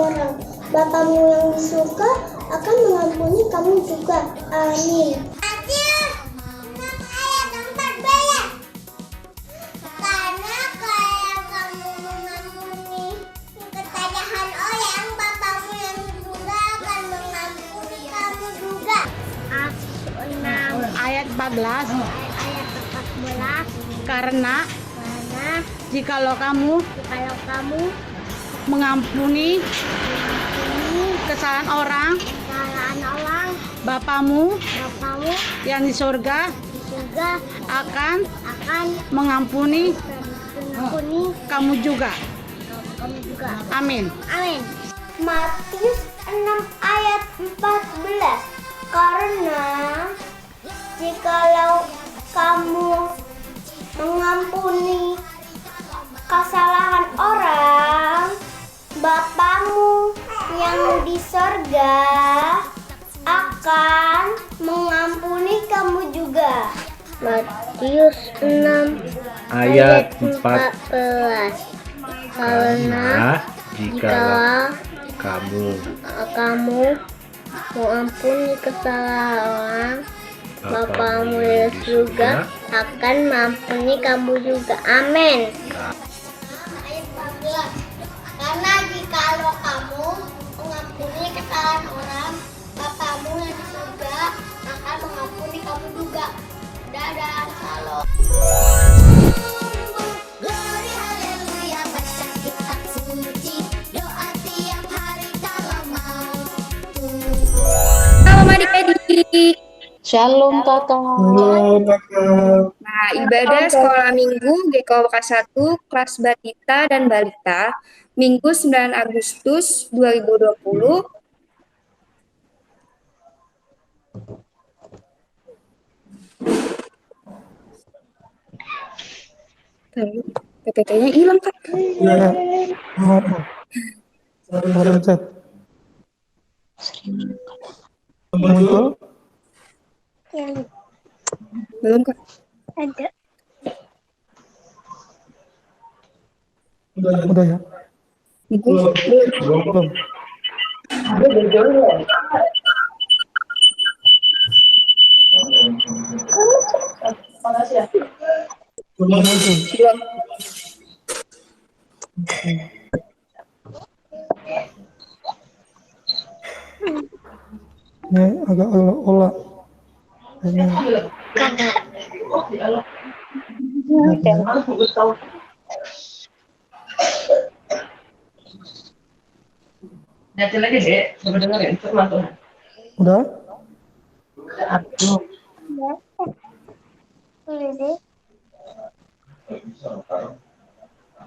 orang. Bapamu yang di surga akan mengampuni kamu juga. Amin. Ayat 14. Ayat 14. Karena jikalau kamu mengampuni kesalahan orang, Bapamu yang di surga akan mengampuni kamu juga. Amin. Matius 6 ayat 14. Karena jikalau kamu mengampuni kesalahan orang, Bapamu yang di sorga akan mengampuni kamu juga. Matius 6 ayat 14. Karena jika kamu mengampuni kesalahan orang, Bapamu yang di surga akan mengampuni kamu juga. Amin. Ayat 14. Karena jikalau kamu mengampuni kesalahan orang, Bapamu yang di surga akan mengampuni kamu juga. Dadah, salam. Halo adik-adik. Shalom kakak. Nah, ibadah sekolah minggu GKWK 1 kelas Batita dan Balita Minggu 9 Agustus 2020. PPT-nya hilang, Kak. Ya, ada chat. Muncul? Belum, Kak. Ada. Udah ya? Belum. Belum muncul. Ini agak olah. Ini. Lagi deh, coba dengerin firman. Udah?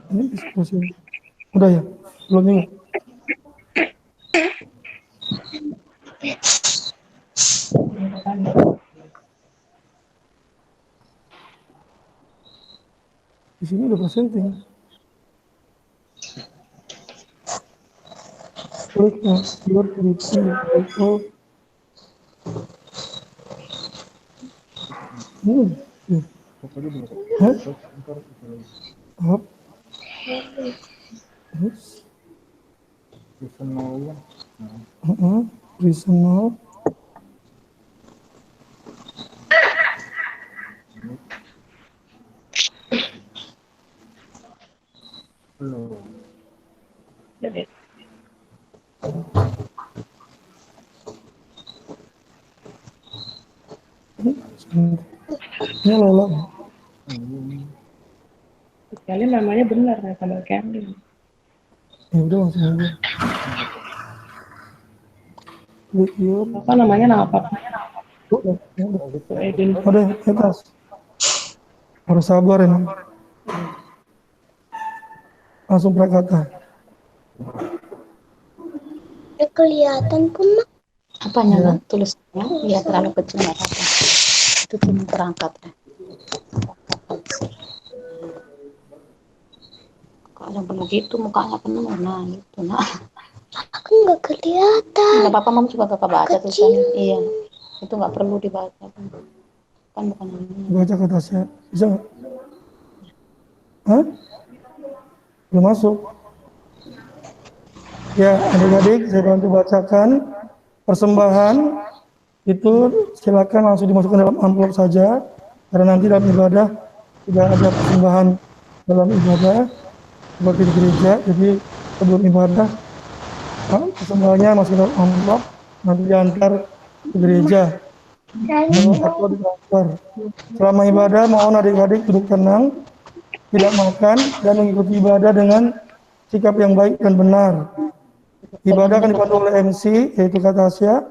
Ini diskusi. Udah ya? Belum ini? Di sini udah presenting. Klik your presenting. Up. Terus. Personal. Ini Lola. Kalian namanya benar ya, sama Kevin. Ya udah langsung aja. Klik your. Apa namanya apa? Udah, atas. Harus sabar emang. Langsung prakata. Udah kelihatan pun, Mak. Apanya ya. Tulisnya? Ya terlalu kecil nggak apa-apa. Itu cuma perangkat ya. Kalau begitu mukanya penuh, nah gitu nah. Aku nggak kelihatan. Nggak apa-apa, Mama coba kakak baca tulisannya. Iya, itu nggak perlu dibaca kan bukan ini. Baca ke atasnya, bisa nggak? Hah? Belum masuk. Ya, adik-adik, saya bantu bacakan persembahan itu. Silakan langsung dimasukkan dalam amplop saja, karena nanti dalam ibadah tidak ada persembahan dalam ibadah seperti di gereja. Jadi sebelum ibadah persembahannya masuk dalam amplop, nanti diantar ke gereja atau ditransfer. Selama ibadah mohon adik-adik duduk tenang, tidak makan, dan mengikuti ibadah dengan sikap yang baik dan benar. Ibadah akan dipandu oleh MC, yaitu Kak Tasya.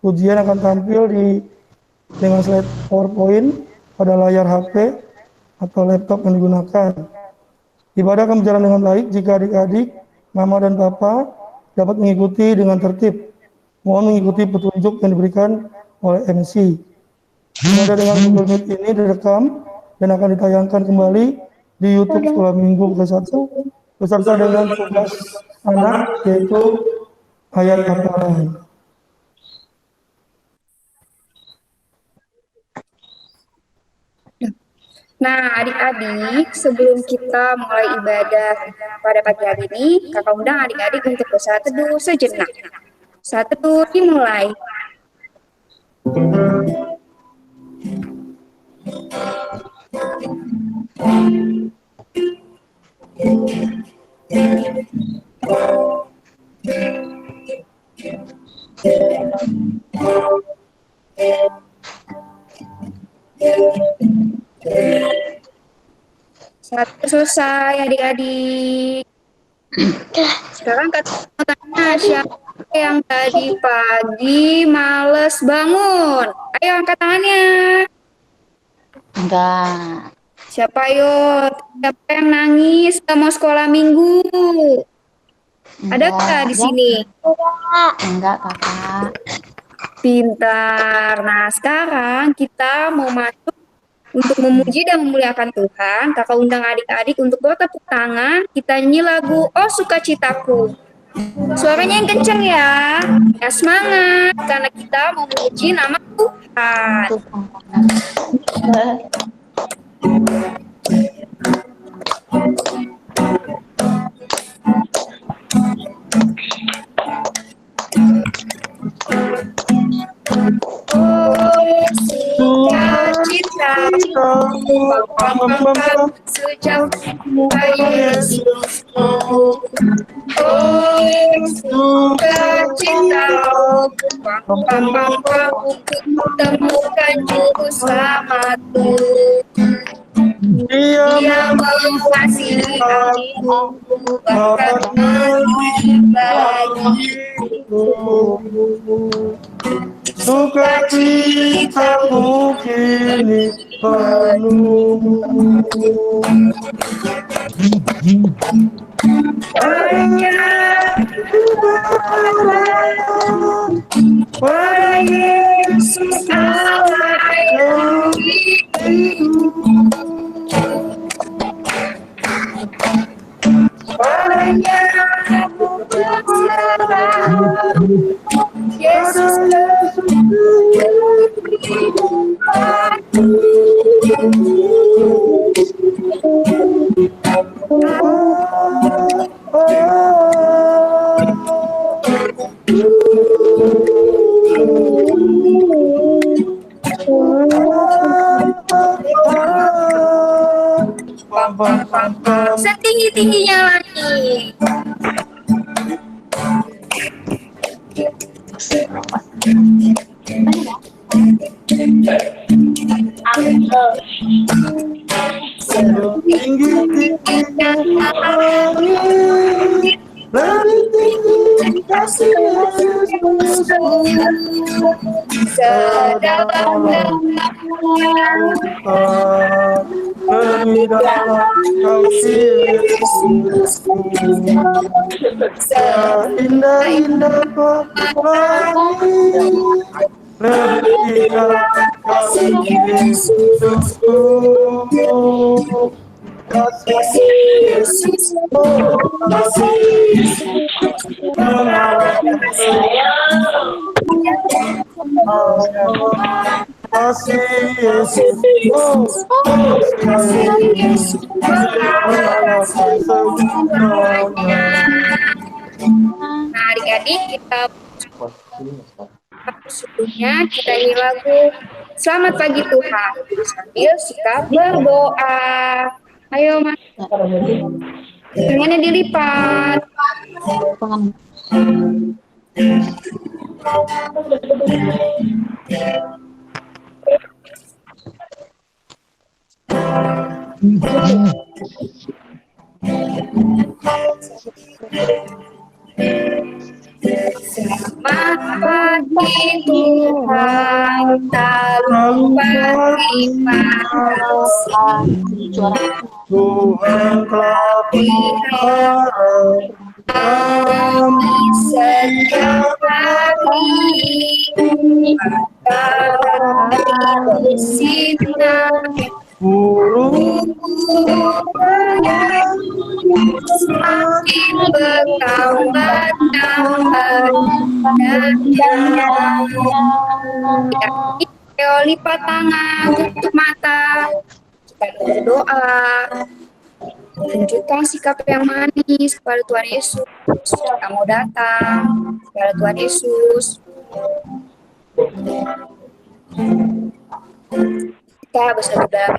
Ujian akan tampil dengan slide PowerPoint pada layar HP atau laptop yang digunakan. Ibadah akan berjalan dengan baik jika adik-adik, mama dan papa dapat mengikuti dengan tertib. Mohon mengikuti petunjuk yang diberikan oleh MC. Ibadah dengan Google Meet ini direkam dan akan ditayangkan kembali di YouTube Sekolah Minggu ke-1 beserta dengan tugas anak, yaitu ayat hafalan. Nah, adik-adik, sebelum kita mulai ibadah pada pagi hari ini, kakak undang adik-adik untuk bersaat teduh sejenak. Saat teduh dimulai. Saat selesai adik-adik. Sekarang kata tanya siapa yang tadi pagi males bangun? Ayo angkat tangannya. Enggak. Siapa yo? Siapa yang nangis gak mau sekolah minggu? Ada nggak di sini? Enggak, kakak. Pintar. Nah, sekarang kita mau masuk untuk memuji dan memuliakan Tuhan. Kakak undang adik-adik untuk bertepuk tangan. Kita nyanyi lagu Oh Sukacitaku. Suaranya yang kencang ya. Ya semangat karena kita mau memuji nama Tuhan. Sejauh Yesus, oh sukacitaku, temukan juru selamatku. Dia mengasihi aku, bahkan bagiku. Sukacitaku kini penuh. Pada Yesus Allah yang hidup. Padanya aku berserah. Yesus setinggi-tingginya lagi. Tinggi-tingginya langit, lebih tinggi kasih Yesus. Lebih dalam kasih Yesus. Indah-indah pelangi, lebih dalam kasih Yesus. Kasih Yesus, kasih Yesus, mengalahkan saya. Kasih Yesus, kasih Yesus, mengalahkan semuanya. adik-adik kita sebelumnya kita nyanyi lagu Selamat Pagi Tuhan sambil sikap berdoa. Ayo Mas, tangannya dilipat. Selamat pagi Tuhan, selalu pagi Tuhan telah kami setiap hari bersinar semakin bertambah-tambah. Ayo lipat tangan, tutup mata, kita berdoa. Tunjukkan sikap yang manis kepada Tuhan Yesus. Kita mau datang kepada Tuhan Yesus. Kita bersatu dalam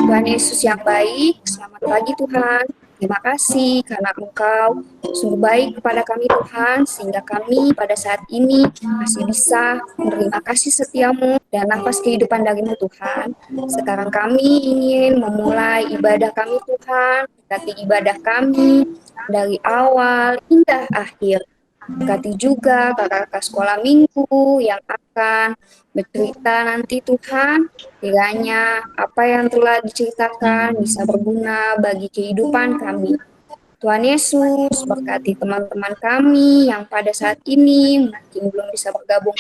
Tuhan Yesus yang baik, selamat pagi Tuhan. Terima kasih karena Engkau sungguh baik kepada kami Tuhan, sehingga kami pada saat ini masih bisa menerima kasih setiamu dan nafas kehidupan dari-Mu Tuhan. Sekarang kami ingin memulai ibadah kami Tuhan, berkati ibadah kami dari awal hingga akhir. Berkati juga kakak-kakak sekolah minggu yang akan bercerita nanti Tuhan, kiranya apa yang telah diceritakan bisa berguna bagi kehidupan kami. Tuhan Yesus, berkati teman-teman kami yang pada saat ini mungkin belum bisa bergabung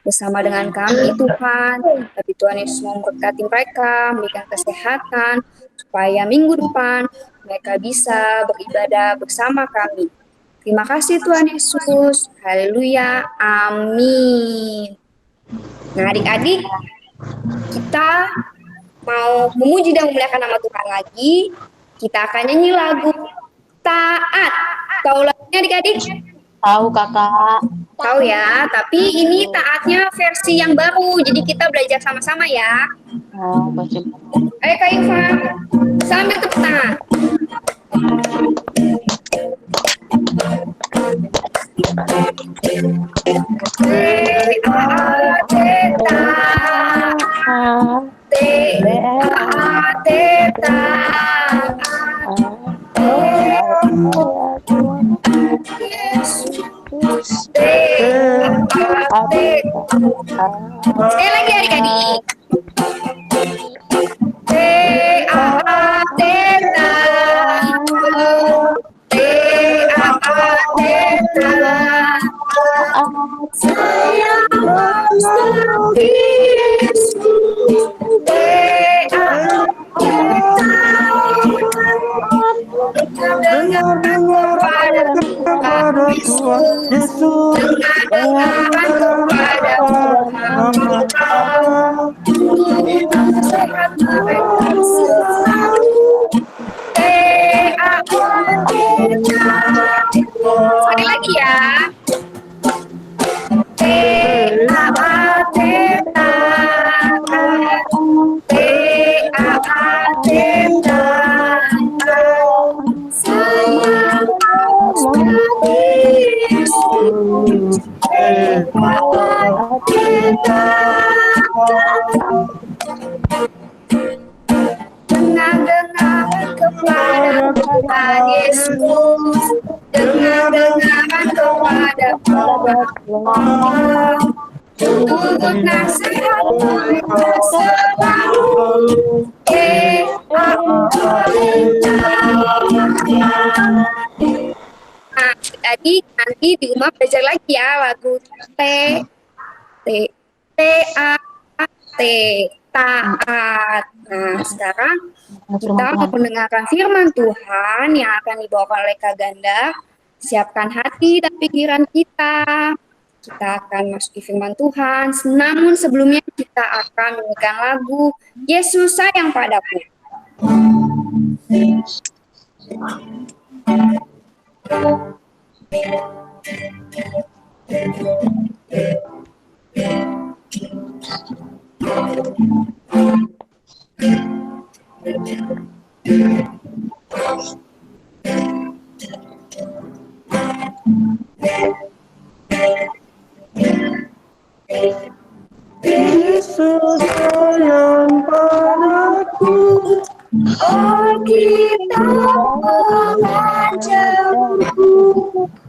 bersama dengan kami Tuhan, tapi Tuhan Yesus mau memberkati mereka, memberikan kesehatan, supaya minggu depan mereka bisa beribadah bersama kami. Terima kasih Tuhan Yesus. Haleluya. Amin. Nah adik-adik, kita mau memuji dan memuliakan nama Tuhan lagi. Kita akan nyanyi lagu Taat. Tahu lagunya adik-adik? Tahu kakak. Tahu ya, tapi ini taatnya versi yang baru. Jadi kita belajar sama-sama ya. Oh, baca. Ayo Kak Iva, sambil tepuk tangan. Sekali lagi adik-adik. kepada Tuhan Yesus Sekali lagi ya. Dengar-dengaran kepada Tuhan Yesus, dengar-dengaran kepada Allah, turut nasihat mereka selalu. Nah, tadi nanti di rumah belajar lagi ya lagu T A T taat. Nah, sekarang kita mau mendengarkan firman Tuhan yang akan dibawakan oleh Kak Ganda. Siapkan hati dan pikiran kita. Kita akan masuki firman Tuhan. Namun sebelumnya kita akan menyanyikan lagu Yesus Sayang Padaku. Yesus sayang padaku. Oh kita mengajarku,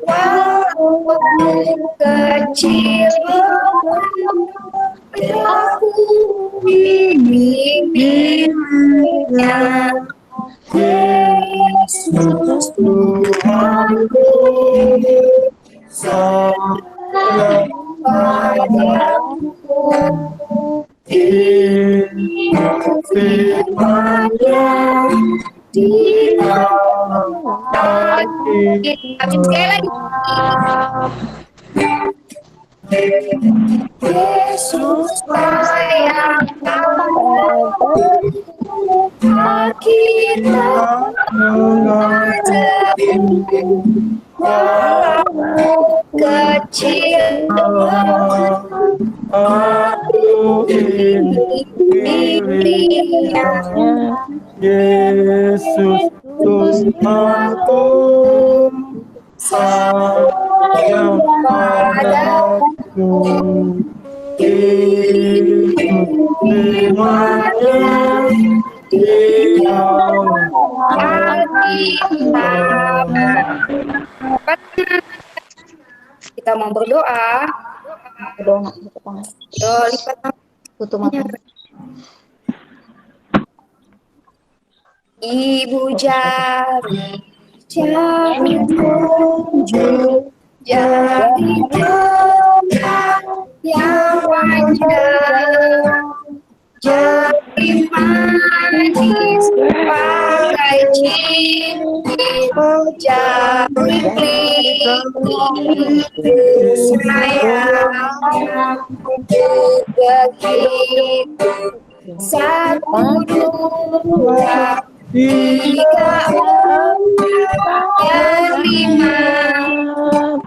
walaupun kecil aku miliknya. Yesus Tuhanku, Sayang padaku, firman-Nya di dalam hati. sekali lagi. Yesus sayang padaku, kita mengajarku, walau kecil Aku ini miliknya. Yesus Tuhanku, sayang padaku. Firman-Nya di dalam hati kita mau berdoa. Berdoa, tutup tangan. Lipat tangan. Tutup mata. Ibu jari tunjuk, jari tegak yang panjang, jari manis pakai cincin, jari pelitih sayang juga gitu. 1, 2, 3, 4, 5.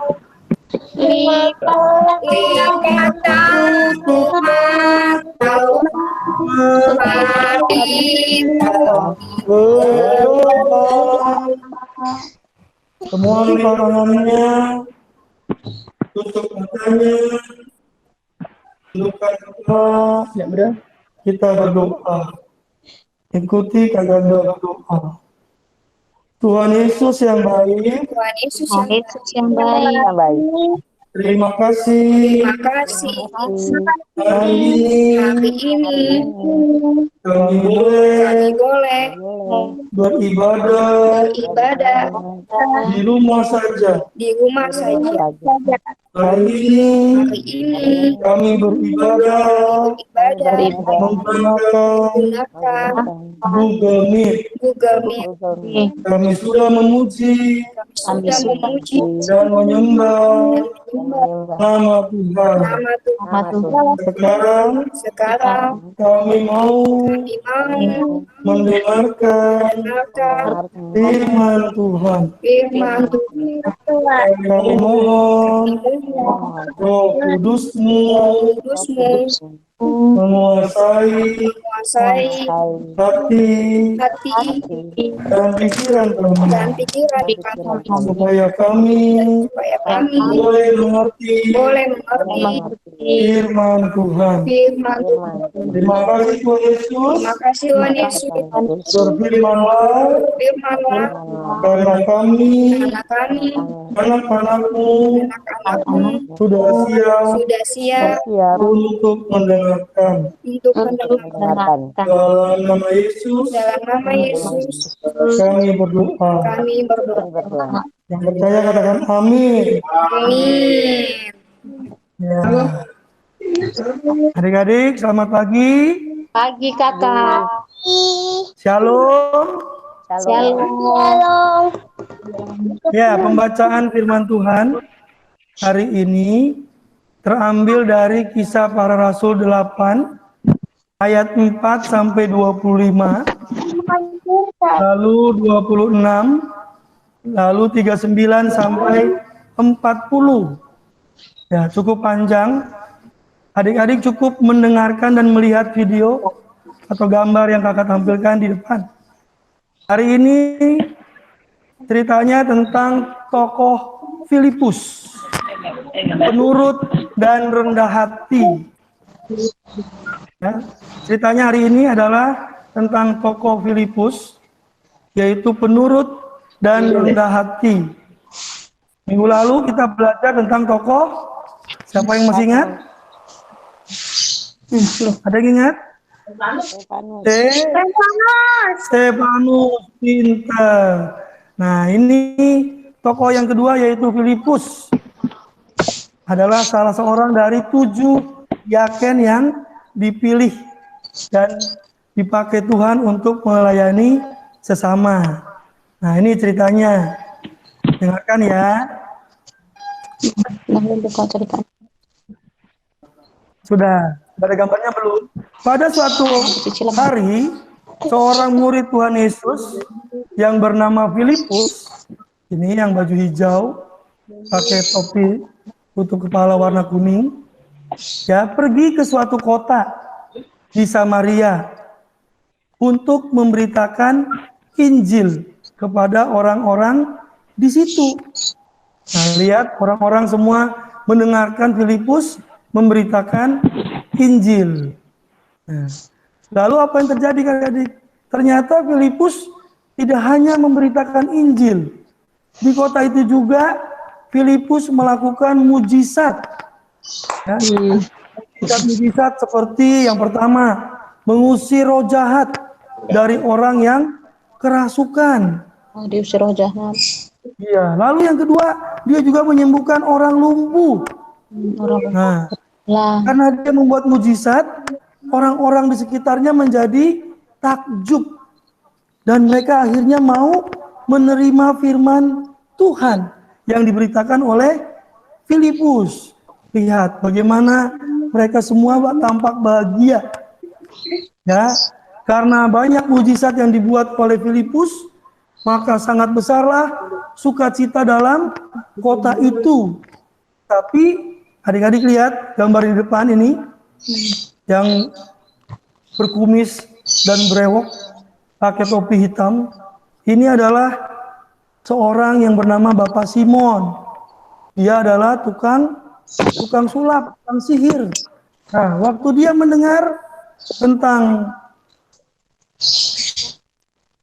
Lipat tahu Tuhan, tahu hati. Semua lipat tangannya, tutup matanya, tundukkan kepala. Ya udah, kita berdoa. Ikuti kaganda berdoa. Tuhan Yesus yang baik, Tuhan Yesus yang baik. terima kasih. terima kasih. Hari Hari ini ini kami kami boleh boleh beribadah beribadah di rumah saja. di rumah saja. Hari ini Hari ini kami beribadah ibadah menggunakan menggunakan Google Meet. Kami sudah memuji kami sudah memuji dan menyembah nama Tuhan. nama Tuhan. Sekarang Sekarang kami mau kami mau mendengarkan mendengarkan firman Tuhan. firman Tuhan. Kami mohon Roh Kudus-Mu Kudus-Mu menguasai menguasai hati hati dan pikiran kami, dan pikiran kami, supaya kami supaya kami boleh mengerti boleh mengerti firman Tuhan. firman Tuhan. Terima kasih Tuhan Yesus, Terima kasih Tuhan Yesus. berfirmanlah Firman-Nya karena kami karena kami anak-anakmu anak-anakmu sudah siap sudah siap untuk mendengarkan. untuk mendengarkan. Dalam nama Yesus Dalam nama Yesus kami berdoa. kami berdoa. Yang percaya katakan amin. Amin. Ya. Adik-adik, selamat pagi. Pagi kakak. Shalom. Shalom. Ya, pembacaan firman Tuhan hari ini terambil dari Kisah Para Rasul 8 ayat 4 sampai 25 lalu 26, lalu 39 sampai 40. Ya, cukup panjang. Adik-adik cukup mendengarkan dan melihat video atau gambar yang kakak tampilkan di depan. Hari ini ceritanya tentang tokoh Filipus, penurut dan rendah hati. Ya, ceritanya hari ini adalah tentang tokoh Filipus, yaitu penurut dan rendah hati. Minggu lalu kita belajar tentang tokoh, siapa yang masih ingat? Ada yang ingat? Stefanus, pintar. Nah, ini tokoh yang kedua yaitu Filipus. Adalah salah seorang dari 7 diaken yang dipilih dan dipakai Tuhan untuk melayani sesama. Nah, ini ceritanya. Dengarkan ya. Sudah ada gambarnya belum? Pada suatu hari, seorang murid Tuhan Yesus yang bernama Filipus, ini yang baju hijau, pakai topi tutup kepala warna kuning, ya, pergi ke suatu kota di Samaria untuk memberitakan Injil kepada orang-orang di situ. Nah, lihat orang-orang semua mendengarkan Filipus memberitakan Injil. Nah, lalu apa yang terjadi adik-adik? Ternyata Filipus tidak hanya memberitakan Injil. Di kota itu juga Filipus melakukan mujizat. Ya, mujizat seperti yang pertama, mengusir roh jahat dari orang yang kerasukan. Diusir roh jahat. Iya, lalu yang kedua, dia juga menyembuhkan orang lumpuh. Nah, karena dia membuat mujizat, orang-orang di sekitarnya menjadi takjub. Dan mereka akhirnya mau menerima firman Tuhan yang diberitakan oleh Filipus. Lihat bagaimana mereka semua tampak bahagia. Ya, karena banyak mujizat yang dibuat oleh Filipus, maka sangat besarlah sukacita dalam kota itu. Tapi adik-adik lihat gambar di depan ini, yang berkumis dan berewok, pakai topi hitam. Ini adalah seorang yang bernama Bapak Simon. Dia adalah tukang sulap, tukang sihir. Nah, waktu dia mendengar tentang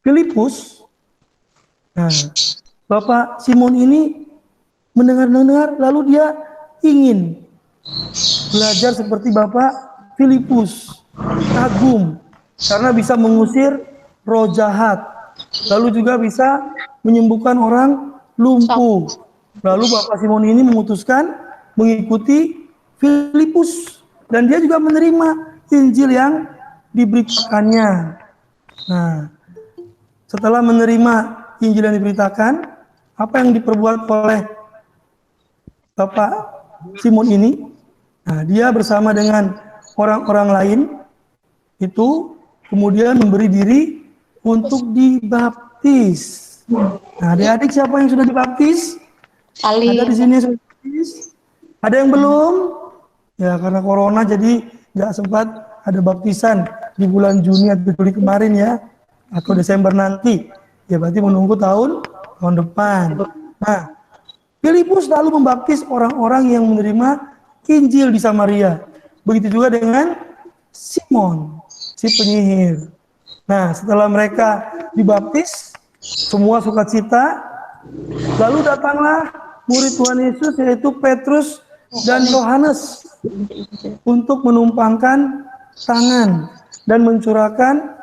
Filipus, nah, Bapak Simon ini mendengar, lalu dia ingin belajar seperti Bapak Filipus, kagum karena bisa mengusir roh jahat, lalu juga bisa menyembuhkan orang lumpuh. Lalu Bapak Simon ini memutuskan mengikuti Filipus dan dia juga menerima Injil yang diberitakannya. Nah, setelah menerima Injil yang diberitakan, apa yang diperbuat oleh Bapak Simon ini? Nah, dia bersama dengan orang-orang lain itu kemudian memberi diri untuk dibaptis. Nah, adik-adik siapa yang sudah dibaptis? Ada di sini yang sudah dibaptis? Ada yang belum? Ya, karena corona jadi nggak sempat ada baptisan di bulan Juni atau Juli kemarin ya, atau Desember nanti. Ya, berarti menunggu tahun depan. Nah, Filipus lalu membaptis orang-orang yang menerima Injil di Samaria. Begitu juga dengan Simon, si penyihir. Nah, setelah mereka dibaptis, semua sukacita, lalu datanglah murid Tuhan Yesus yaitu Petrus dan Yohanes untuk menumpangkan tangan dan mencurahkan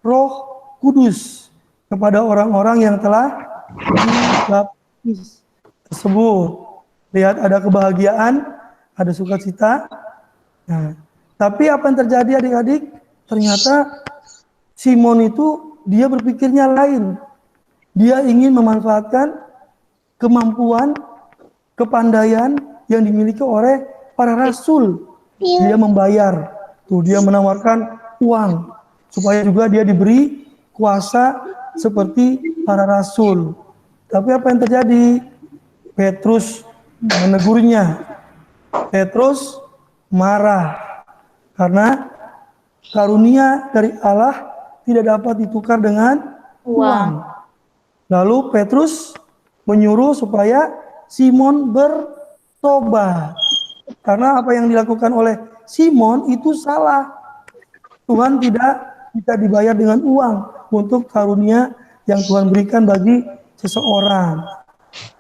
Roh Kudus kepada orang-orang yang telah dibaptis tersebut. Lihat ada kebahagiaan, ada sukacita. Nah, tapi apa yang terjadi adik-adik? Ternyata Simon itu dia berpikirnya lain. Dia ingin memanfaatkan kemampuan, kepandaian yang dimiliki oleh para rasul. Dia membayar. Tuh, dia menawarkan uang supaya juga dia diberi kuasa seperti para rasul. Tapi apa yang terjadi? Petrus menegurnya. Petrus marah karena karunia dari Allah tidak dapat ditukar dengan uang. Lalu Petrus menyuruh supaya Simon bertobat. Karena apa yang dilakukan oleh Simon itu salah. Tuhan tidak bisa dibayar dengan uang untuk karunia yang Tuhan berikan bagi seseorang.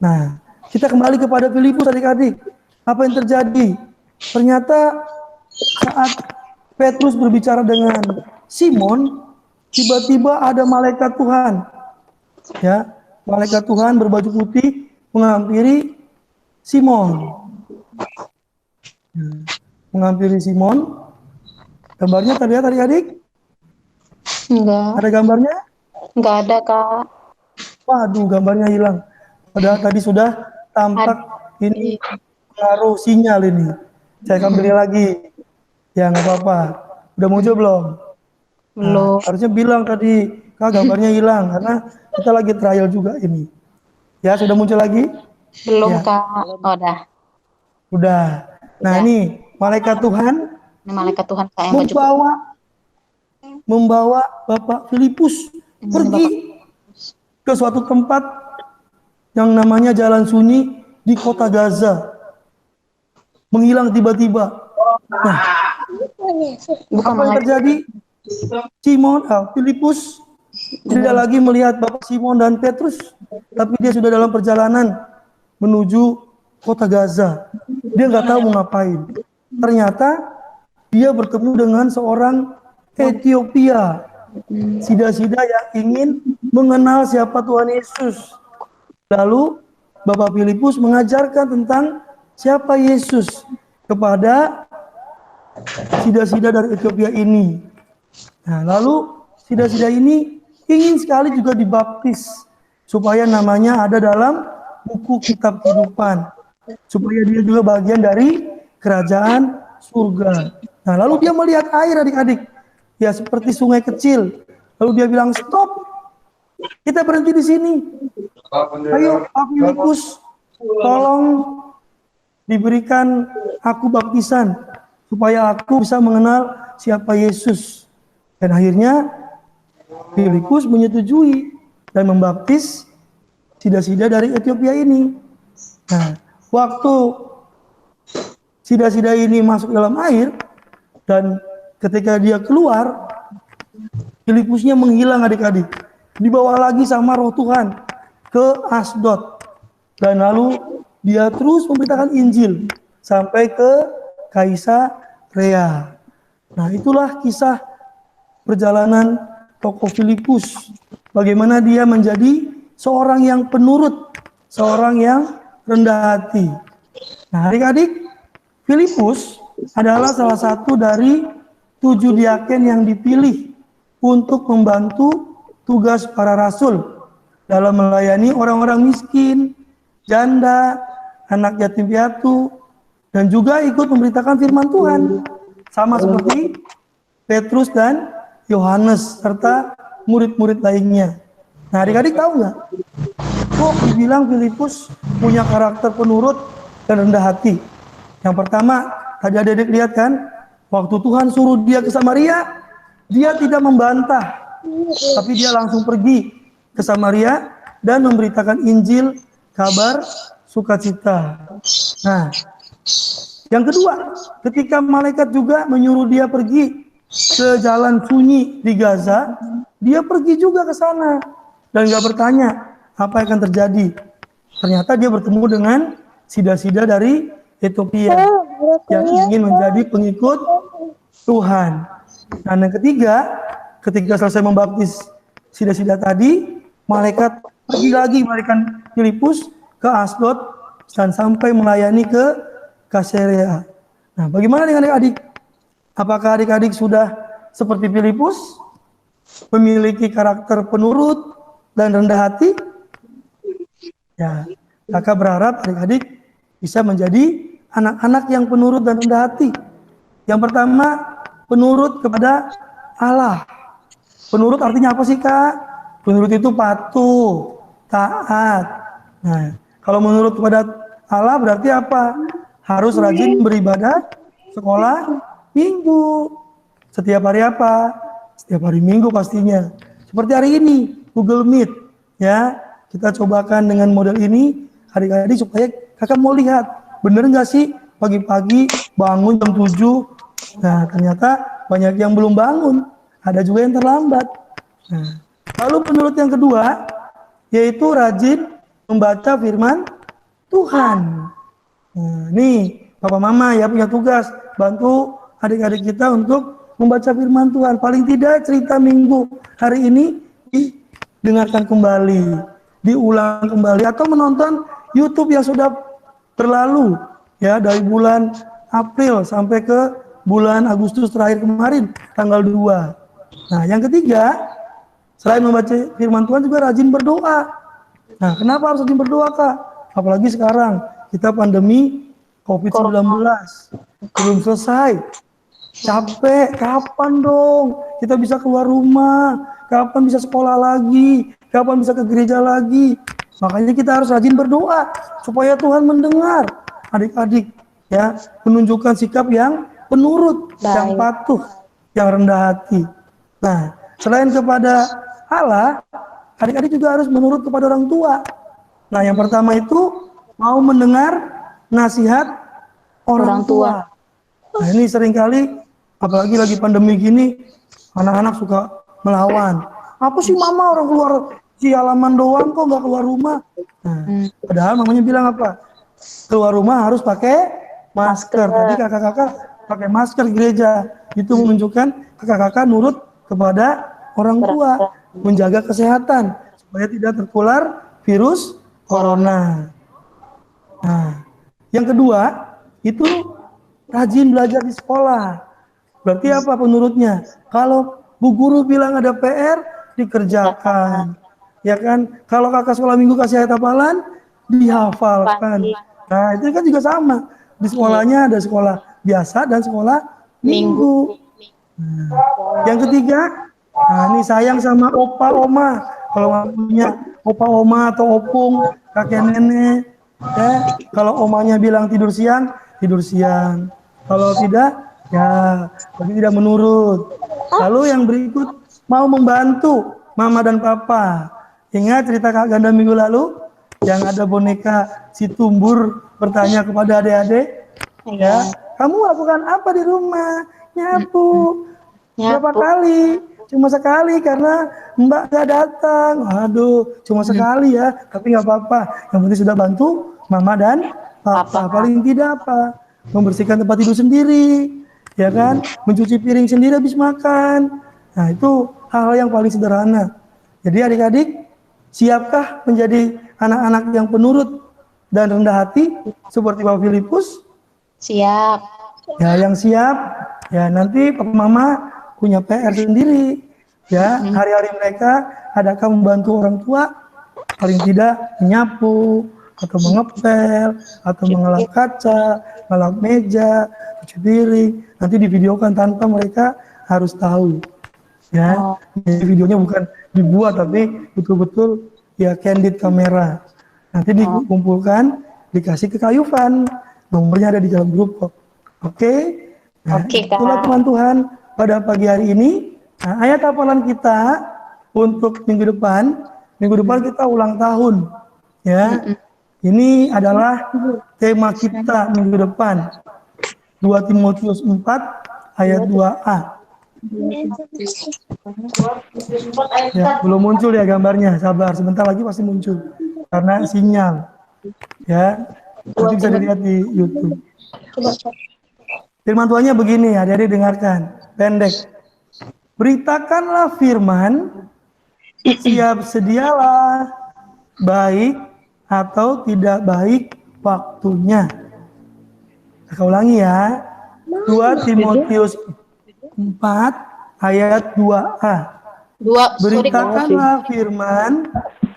Nah, kita kembali kepada Filipus adik-adik. Apa yang terjadi? Ternyata saat Petrus berbicara dengan Simon, tiba-tiba ada malaikat Tuhan. Ya, malaikat Tuhan berbaju putih menghampiri Simon. Menghampiri Simon. Gambarnya terlihat adik-adik? Enggak. Ada gambarnya? Enggak ada, Kak. Waduh, gambarnya hilang. Padahal tadi sudah tampak ini pengaruh sinyal ini. Saya akan beli lagi. Ya nggak apa-apa. Udah muncul belum? Belum. Nah, harusnya bilang tadi, Kak, gambarnya hilang karena kita lagi trial juga ini. Ya, sudah muncul lagi? Belum, Ya. Kak. Oh, Udah. Nah, Udah. ini malaikat Tuhan Ini malaikat Tuhan, Kak, yang baju membawa Bapak Filipus pergi ke suatu tempat yang namanya Jalan Sunyi di kota Gaza. Menghilang tiba-tiba. Nah, bukan apa yang malaikat. terjadi? Filipus tidak lagi melihat Bapak Simon dan Petrus, tapi dia sudah dalam perjalanan menuju kota Gaza. Dia nggak tahu mau ngapain. Ternyata dia bertemu dengan seorang Ethiopia, sida-sida yang ingin mengenal siapa Tuhan Yesus. Lalu Bapak Filipus mengajarkan tentang siapa Yesus kepada sida-sida dari Ethiopia ini. Nah, lalu sida-sida ini ingin sekali juga dibaptis supaya namanya ada dalam buku kitab kehidupan, supaya dia juga bagian dari kerajaan surga. Nah, lalu dia melihat air adik-adik, ya seperti sungai kecil. Lalu dia bilang, stop, kita berhenti di sini. Ayo, Pak Filipus, tolong diberikan aku baptisan supaya aku bisa mengenal siapa Yesus. Dan akhirnya Filipus menyetujui dan membaptis sida-sida dari Ethiopia ini. Nah, waktu sida-sida ini masuk dalam air dan ketika dia keluar, Filipusnya menghilang adik-adik. Dibawa lagi sama roh Tuhan ke Asdod. Dan lalu dia terus memberitakan Injil sampai ke Kaisarea. Nah, itulah kisah perjalanan tokoh Filipus. Bagaimana dia menjadi seorang yang penurut, seorang yang rendah hati. Nah, adik-adik, Filipus adalah salah satu dari 7 diaken yang dipilih untuk membantu tugas para rasul dalam melayani orang-orang miskin, janda, anak yatim piatu, dan juga ikut memberitakan firman Tuhan. Sama seperti Petrus dan Yohanes serta murid-murid lainnya. Nah, adik-adik tahu nggak? Kok dibilang Filipus punya karakter penurut dan rendah hati? Yang pertama, tadi adik-adik lihat kan, waktu Tuhan suruh dia ke Samaria, dia tidak membantah, tapi dia langsung pergi ke Samaria dan memberitakan Injil, kabar sukacita. Nah, yang kedua, ketika malaikat juga menyuruh dia pergi ke Jalan Sunyi di Gaza, dia pergi juga ke sana dan nggak bertanya apa yang akan terjadi. Ternyata dia bertemu dengan sida-sida dari Ethiopia yang ingin menjadi pengikut Tuhan. Dan yang ketiga, ketika selesai membaptis sida-sida tadi, malaikat pergi lagi melarikan Filipus ke Asdod dan sampai melayani ke Kaisarea. Nah, bagaimana dengan adik-adik? Apakah adik-adik sudah seperti Filipus, memiliki karakter penurut dan rendah hati? Ya, kakak berharap adik-adik bisa menjadi anak-anak yang penurut dan rendah hati. Yang pertama, penurut kepada Allah. Penurut artinya apa sih, Kak? Penurut itu patuh, taat. Nah, kalau menurut kepada Allah berarti apa? Harus rajin beribadah, sekolah, minggu. Setiap hari apa? Setiap hari minggu pastinya. Seperti hari ini, Google Meet. Ya, kita cobakan dengan model ini hari-hari supaya kakak mau lihat. Bener nggak sih pagi-pagi bangun jam 7? Nah, ternyata banyak yang belum bangun. Ada juga yang terlambat. Nah, lalu penurut yang kedua, yaitu rajin membaca firman Tuhan. Nah, nih, Papa Mama ya punya tugas, bantu adik-adik kita untuk membaca firman Tuhan. Paling tidak cerita minggu hari ini didengarkan kembali, diulang kembali, atau menonton YouTube yang sudah berlalu, ya dari bulan April sampai ke bulan Agustus terakhir kemarin, tanggal 2. Nah, yang ketiga, selain membaca firman Tuhan juga rajin berdoa. Nah, kenapa harus rajin berdoa, Kak? Apalagi sekarang kita pandemi COVID-19 belum selesai. Capek, kapan dong kita bisa keluar rumah? Kapan bisa sekolah lagi? Kapan bisa ke gereja lagi? Makanya kita harus rajin berdoa supaya Tuhan mendengar adik-adik, ya, menunjukkan sikap yang penurut, yang patuh, yang rendah hati. Nah, selain kepada Allah, adik-adik juga harus menurut kepada orang tua. Nah, yang pertama itu mau mendengar nasihat orang tua. Nah, ini seringkali, apalagi lagi pandemi gini, anak-anak suka melawan. Apa sih mama orang keluar di halaman doang kok nggak keluar rumah? Nah, padahal mamanya bilang apa? Keluar rumah harus pakai masker. Tadi kakak-kakak pakai masker gereja. Itu menunjukkan kakak-kakak nurut kepada orang tua, menjaga kesehatan supaya tidak tertular virus corona. Nah, yang kedua itu rajin belajar di sekolah. Berarti apa penurutnya? Kalau Bu Guru bilang ada PR, dikerjakan. Ya kan? Kalau kakak sekolah minggu kasih ayat hafalan, dihafalkan. Nah, itu kan juga sama. Di sekolahnya ada sekolah biasa dan sekolah minggu. Nah, yang ketiga, nah ini sayang sama opa oma. Kalau punya opa oma atau opung, kakek nenek, ya, kalau omanya bilang tidur siang. Kalau tidak, ya berarti tidak menurut. Lalu yang berikut, mau membantu mama dan papa. Ingat cerita Kak Ganda minggu lalu yang ada boneka si Tumbur bertanya kepada adik-adik, ya, kamu lakukan apa di rumah? Nyapu. Berapa kali? Cuma sekali karena Mbak gak datang. Aduh, cuma sekali ya, tapi nggak apa-apa. Yang penting sudah bantu mama dan papa. Paling tidak apa? Membersihkan tempat tidur sendiri, ya kan? Mencuci piring sendiri habis makan. Nah, itu hal-hal yang paling sederhana. Jadi adik-adik, siapkah menjadi anak-anak yang penurut dan rendah hati seperti Pak Filipus? Siap. Ya, yang siap. Ya, nanti Papa Mama punya PR sendiri. Ya, hari-hari mereka adakah membantu orang tua? Paling tidak menyapu, atau mengepel, atau mengelap kaca, mengelap meja, cuci piring. Nanti divideokan tanpa mereka harus tahu. Ya, jadi videonya bukan dibuat tapi betul-betul ya candid kamera. Nanti dikumpulkan, dikasih ke Kak Yufan. Nomornya ada di dalam grup kok. Oke? Nah, itulah teman Tuhan pada pagi hari ini. Nah, ayat hafalan kita untuk minggu depan kita ulang tahun. Ya. Ini adalah tema kita minggu depan. 2 Timotius 4 ayat 2a. Ya, belum muncul ya gambarnya, sabar, sebentar lagi pasti muncul karena sinyal. Ya, nanti bisa dilihat di YouTube. Firman Tuhannya begini, adik-adik dengarkan, pendek. Beritakanlah firman, siap sedialah, baik atau tidak baik waktunya. Saya ulangi ya, 2 Timotius 4 ayat 2a. Beritakanlah firman,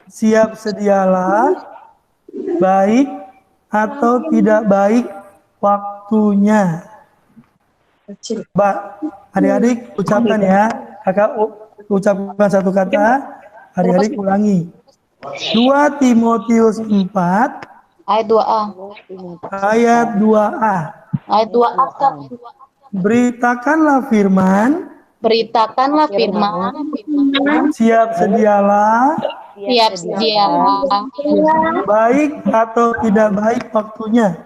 siap sedialah, baik atau tidak baik waktunya. Adik-adik ucapkan ya, kakak ucapkan satu kata, Adik-adik ulangi. 2 Timotius 4 Ayat 2A. ayat 2a. Ayat 2A, Kak. Beritakanlah firman, Beritakanlah firman, siap sedialah, siap sedialah, baik atau tidak baik waktunya.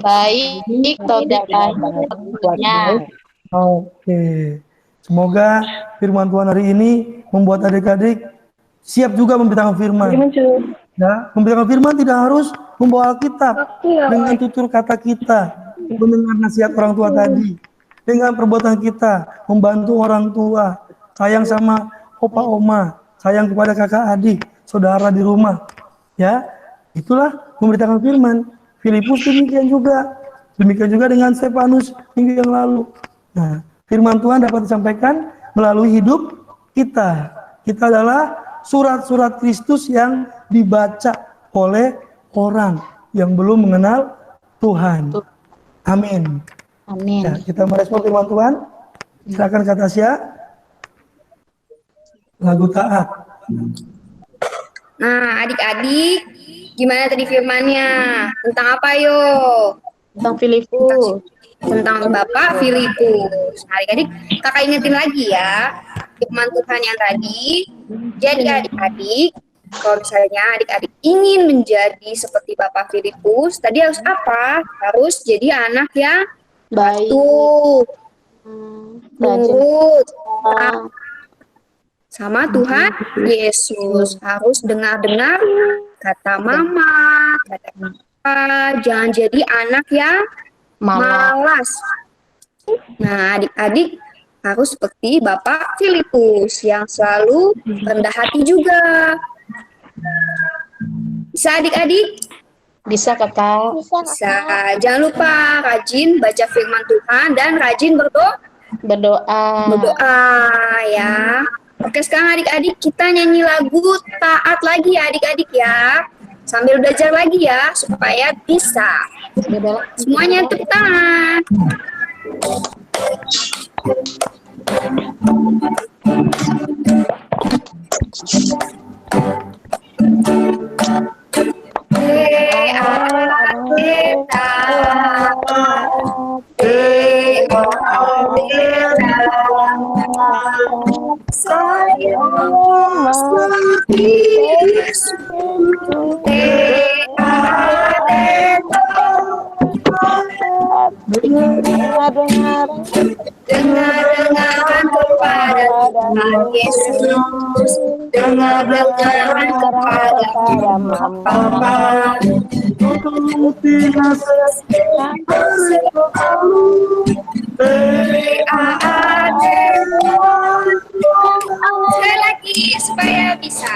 baik atau tidak baik waktunya. Oke. Semoga firman Tuhan hari ini membuat adik-adik siap juga memberitakan firman. Ya, memberitakan firman tidak harus membawa Alkitab dengan tutur kata kita, mendengar nasihat orang tua tadi, dengan perbuatan kita, membantu orang tua, sayang sama opa oma, sayang kepada kakak adik, saudara di rumah. Ya, itulah memberitakan firman. Filipus demikian juga. Demikian juga dengan Stefanus minggu yang lalu. Nah, firman Tuhan dapat disampaikan melalui hidup kita. Kita adalah surat-surat Kristus yang dibaca oleh orang yang belum mengenal Tuhan. Amin. Amin. Ya, kita merespon firman Tuhan. Silakan Kak Tasya. Lagu taat. Nah, adik-adik, gimana tadi firmannya? Tentang apa yo? Tentang Filipus. Tentang Bapak Filipus. Nah, adik-adik, kakak ingetin lagi ya firman Tuhan yang tadi. Jadi adik-adik, kalau misalnya adik-adik ingin menjadi seperti Bapak Filipus, tadi harus apa? Harus jadi anak yang Baik. patuh, Rajin. nurut, sama Tuhan Yesus. Harus dengar-dengar kata mama, kata papa. Jangan jadi anak yang malas. Nah, adik-adik harus seperti Bapak Filipus yang selalu rendah hati juga. Bisa adik-adik? Bisa, Kakak. Bisa. Jangan lupa rajin baca firman Tuhan dan rajin Berdoa. berdoa ya. Oke, sekarang adik-adik kita nyanyi lagu taat lagi ya adik-adik ya. Sambil belajar lagi ya supaya bisa. Semuanya tepuk tangan. Dengar-dengaran kepada Tuhan Yesus, dengar-dengaran kepada Bapa, Turuti nasihat sekali lagi supaya bisa.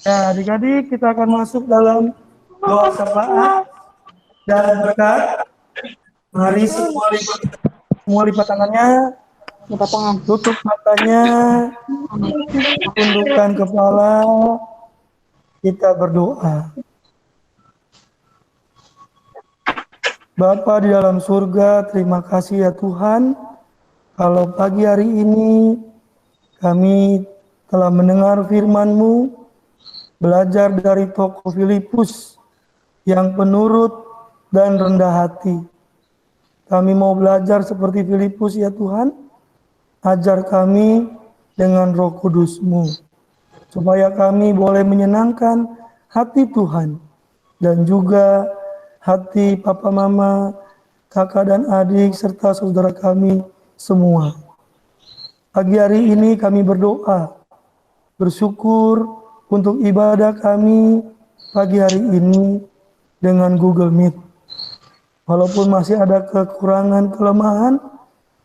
Ya, adik-adik kita akan masuk dalam doa syafaat dan berkat. Mari semua lipat tangannya, Lipat tangan. tutup matanya, tundukkan kepala, kita berdoa. Bapa di dalam surga, terima kasih ya Tuhan, kalau pagi hari ini kami telah mendengar firman-Mu, belajar dari tokoh Filipus yang penurut dan rendah hati. Kami mau belajar seperti Filipus ya Tuhan, ajar kami dengan Roh Kudus-Mu, supaya kami boleh menyenangkan hati Tuhan, dan juga hati papa mama, kakak dan adik, serta saudara kami semua. Pagi hari ini kami berdoa, bersyukur untuk ibadah kami pagi hari ini dengan Google Meet. Walaupun masih ada kekurangan, kelemahan,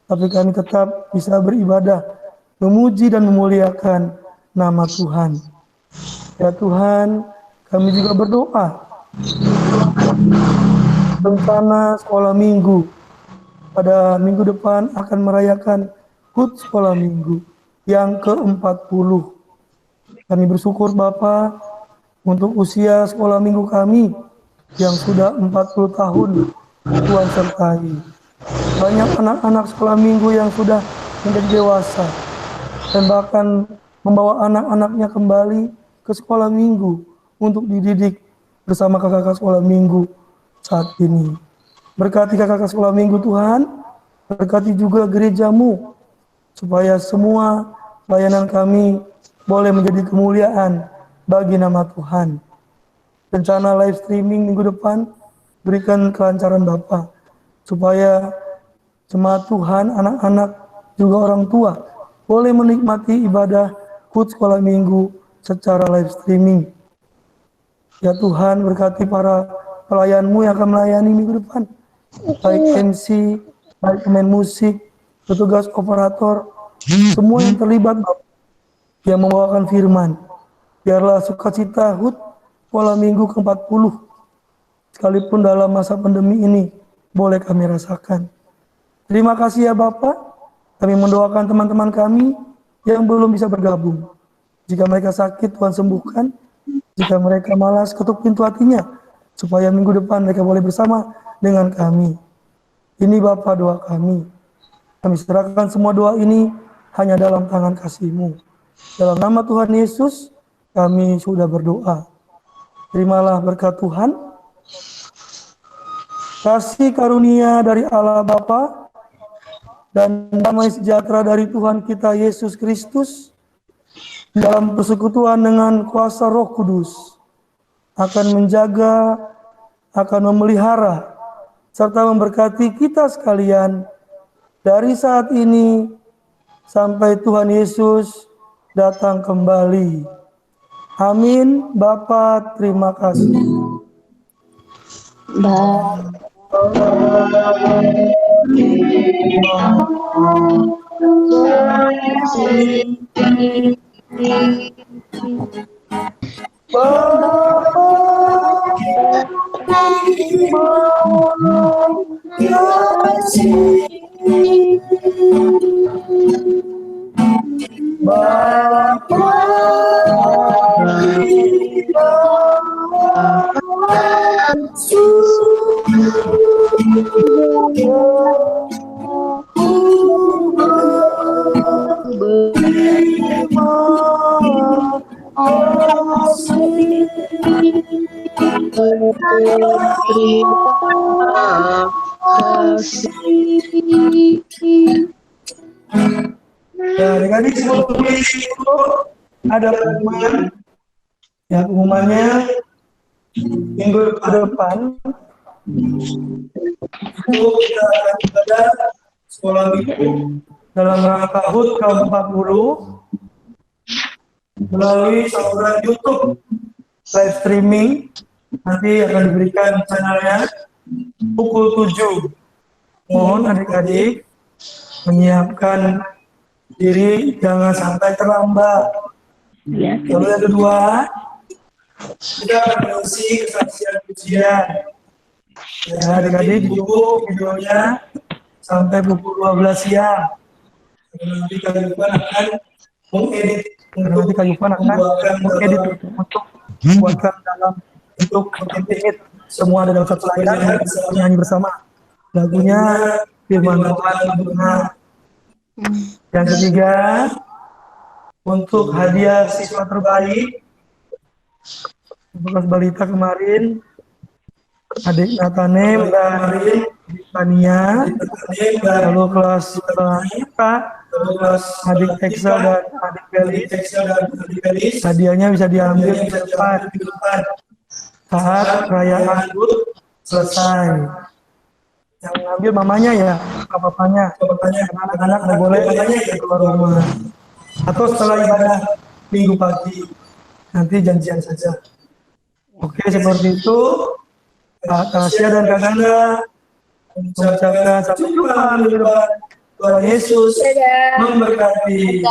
tapi kami tetap bisa beribadah, memuji dan memuliakan nama Tuhan. Ya Tuhan, kami juga berdoa rencana sekolah minggu. Pada minggu depan akan merayakan HUT sekolah minggu yang ke-40. Kami bersyukur Bapa untuk usia sekolah minggu kami yang sudah 40 tahun Tuhan sertai. Banyak anak-anak sekolah minggu yang sudah menjadi dewasa dan bahkan membawa anak-anaknya kembali ke sekolah minggu untuk dididik bersama kakak-kakak sekolah minggu saat ini. Berkati kakak-kakak sekolah minggu Tuhan, berkati juga gerejamu, supaya semua layanan kami boleh menjadi kemuliaan bagi nama Tuhan. Rencana live streaming minggu depan, berikan kelancaran Bapa, supaya jemaat Tuhan, anak-anak, juga orang tua boleh menikmati ibadah HUT sekolah minggu secara live streaming. Ya Tuhan, berkati para pelayanmu yang akan melayani minggu depan, baik MC, baik pemain musik, petugas operator, semua yang terlibat yang membawakan firman. Biarlah sukacita HUT sekolah minggu ke-40 sekalipun dalam masa pandemi ini boleh kami rasakan. Terima kasih ya Bapak. Kami mendoakan teman-teman kami yang belum bisa bergabung. Jika mereka sakit, Tuhan sembuhkan. Jika mereka malas, ketuk pintu hatinya, supaya minggu depan mereka boleh bersama dengan kami. Ini Bapa doa kami. Kami serahkan semua doa ini hanya dalam tangan kasih-Mu. Dalam nama Tuhan Yesus, kami sudah berdoa. Terimalah berkat Tuhan. Kasih karunia dari Allah Bapa dan damai sejahtera dari Tuhan kita Yesus Kristus dalam persekutuan dengan kuasa Roh Kudus akan menjaga, akan memelihara, serta memberkati kita sekalian dari saat ini sampai Tuhan Yesus datang kembali. Amin. Bapa, terima kasih. Ya, adik-adik sebelum itu ada pengumuman. Ya, pengumumannya minggu depan itu kita akan pada sekolah minggu dalam rangka HUT ke-40 melalui saluran YouTube live streaming. Nanti akan diberikan channelnya pukul 7. Mohon adik-adik menyiapkan diri, jangan sampai terlambat. Lalu yang kedua, kita akan mengisi kesaksian pujian. Ya, adik-adik ditunggu videonya sampai pukul 12 siang. Nanti Kak Yufan akan mengedit untuk buatkan dalam bentuk konten semua ada dalam satu layar, nyanyi bersama. Lagunya Firman Tuhan. Yang ketiga, untuk hadiah siswa terbaik bekas balita kemarin, adik Natane dan adik Tania, lalu kelas IPA, adik Excel dan adik Belis. Hadiahnya bisa diambil di depan saat perayaan HUT selesai. Yang mengambil mamanya ya, papanya, anak-anak nggak boleh keluar rumah. Atau setelah ibadah minggu pagi, nanti janjian saja. Oke, seperti itu. Kak Tasya dan Kak Ganda mengucapkan sampai jumpa minggu depan. Tuhan Yesus memberkati.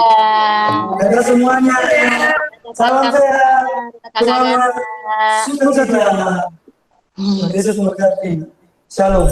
Dadah semuanya. Salam sehat. Semangat. Sukacita. Tuhan Yesus memberkati. Shalom.